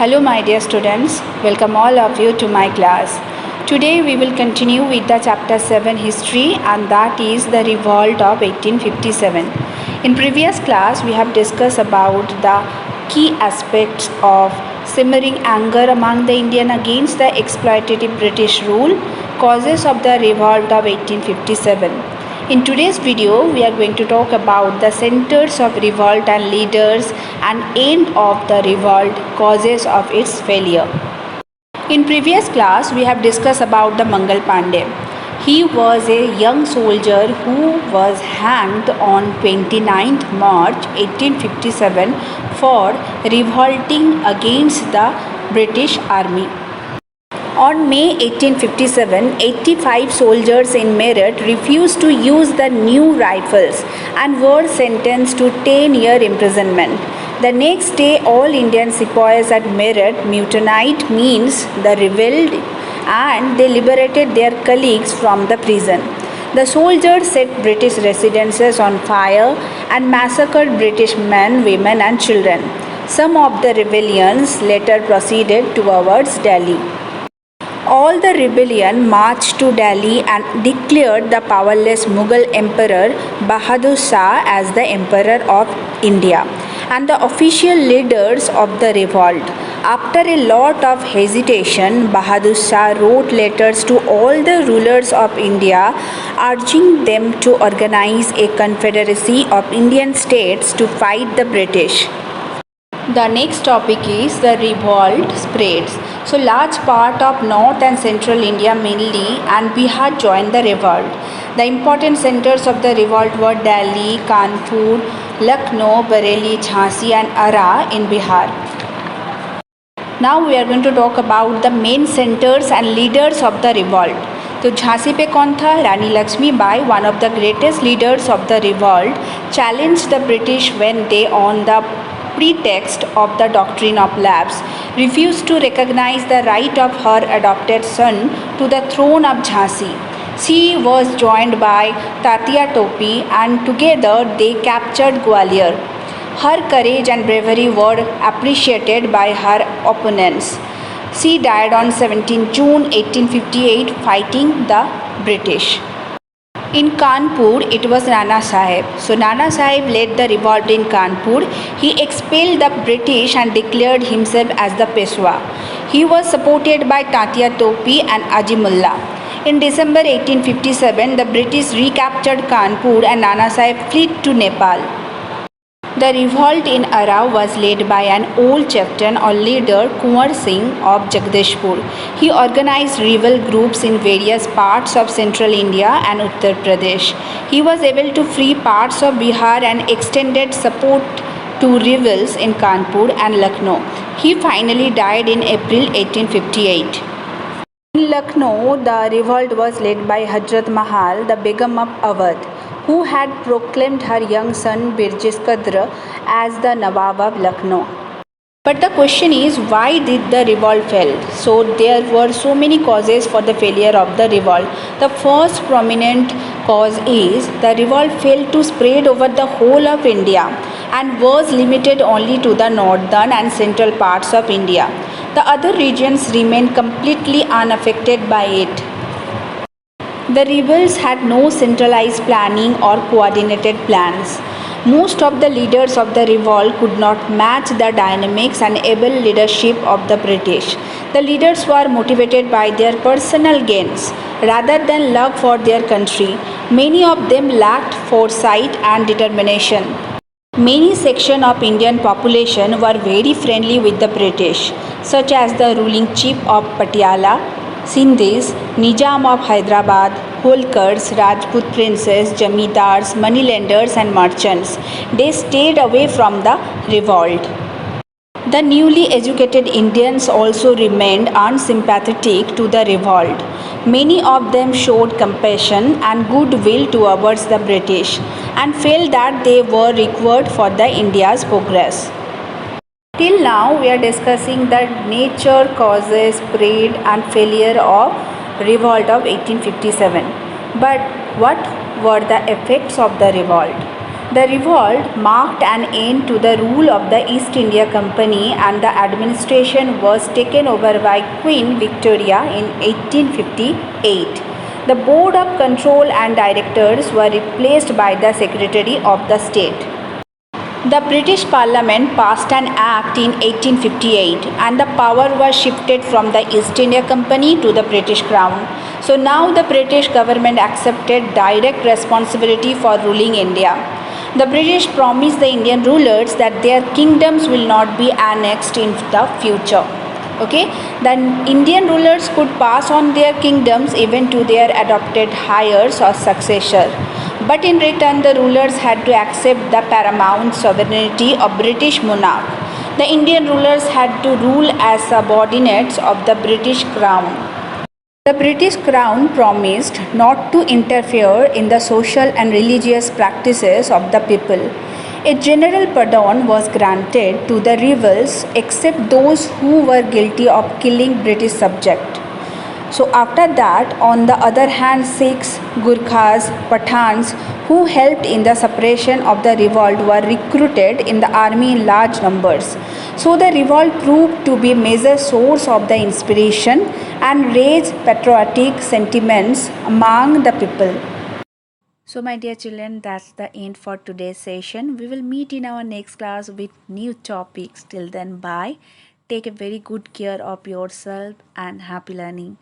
Hello my dear students, welcome all of you to my class. Today we will continue with the chapter 7 history, and that is the revolt of 1857. In previous class we have discussed about the key aspects of simmering anger among the Indian against the exploitative British rule, causes of the revolt of 1857. In today's video, we are going to talk about the centers of revolt and leaders and end of the revolt, causes of its failure. In previous class, we have discussed about the Mangal Pandey. He was a young soldier who was hanged on 29th March 1857 for revolting against the British Army. On May 1857, 85 soldiers in Meerut refused to use the new rifles and were sentenced to 10-year imprisonment. The next day, all Indian sepoys at Meerut mutinied, means they rebelled, and they liberated their colleagues from the prison. The soldiers set British residences on fire and massacred British men, women and children. Some of the rebellions later proceeded towards Delhi. All the rebellion marched to Delhi and declared the powerless Mughal Emperor Bahadur Shah as the Emperor of India and the official leaders of the revolt. After a lot of hesitation, Bahadur Shah wrote letters to all the rulers of India urging them to organize a confederacy of Indian states to fight the British. The next topic is the revolt spreads. So large part of North and Central India mainly and Bihar joined the revolt. The important centers of the revolt were Delhi, Kanpur, Lucknow, Bareilly, Jhansi and Ara in Bihar. Now we are going to talk about the main centers and leaders of the revolt. तो झांसी पे कौन था? रानी Lakshmibai, one of the greatest leaders of the revolt, challenged the British when they, on the pretext of the doctrine of lapse, refused to recognize the right of her adopted son to the throne of Jhansi. She was joined by Tatia Topi and together they captured Gwalior. Her courage and bravery were appreciated by her opponents. She died on 17 June 1858 fighting the British. In Kanpur, it was Nana Sahib. So Nana Sahib led the revolt in Kanpur. He expelled the British and declared himself as the Peshwa. He was supported by Tatia Topi and Ajimullah. In December 1857, the British recaptured Kanpur and Nana Sahib fled to Nepal. The revolt in Ara was led by an old chieftain or leader, Kunwar Singh of Jagdishpur. He organized rebel groups in various parts of central India and Uttar Pradesh. He was able to free parts of Bihar and extended support to rebels in Kanpur and Lucknow. He finally died in April 1858. In Lucknow, the revolt was led by Hazrat Mahal, the Begum of Awadh, who had proclaimed her young son Birjis Qadr as the Nawab of Lucknow. But the question is, why did the revolt fail? So there were so many causes for the failure of the revolt. The first prominent cause is the revolt failed to spread over the whole of India and was limited only to the northern and central parts of India. The other regions remained completely unaffected by it. The rebels had no centralized planning or coordinated plans. Most of the leaders of the revolt could not match the dynamics and able leadership of the British. The leaders were motivated by their personal gains rather than love for their country. Many of them lacked foresight and determination. Many sections of Indian population were very friendly with the British, such as the ruling chief of Patiala, Sindhis, Nizam of Hyderabad, Holkars, Rajput princes, Jamidars, moneylenders and merchants. They stayed away from the revolt. The newly educated Indians also remained unsympathetic to the revolt. Many of them showed compassion and goodwill towards the British and felt that they were required for the India's progress. Till now, we are discussing the nature, causes, spread and failure of revolt of 1857. But what were the effects of the revolt? The revolt marked an end to the rule of the East India Company, and the administration was taken over by Queen Victoria in 1858. The Board of Control and Directors were replaced by the Secretary of the State. The British Parliament passed an act in 1858, and the power was shifted from the East India Company to the British Crown. So now the British government accepted direct responsibility for ruling India. The British promised the Indian rulers that their kingdoms will not be annexed in the future. Okay, the Indian rulers could pass on their kingdoms even to their adopted heirs or successor, but in return the rulers had to accept the paramount sovereignty of British monarch. The Indian rulers had to rule as subordinates of the British crown. The British crown promised not to interfere in the social and religious practices of the people. A general pardon was granted to the rebels except those who were guilty of killing British subjects. So after that, on the other hand, Sikhs, Gurkhas, Pathans who helped in the suppression of the revolt were recruited in the army in large numbers. So the revolt proved to be a major source of the inspiration and raised patriotic sentiments among the people. So my dear children, that's the end for today's session. We will meet in our next class with new topics. Till then, bye. Take a very good care of yourself and happy learning.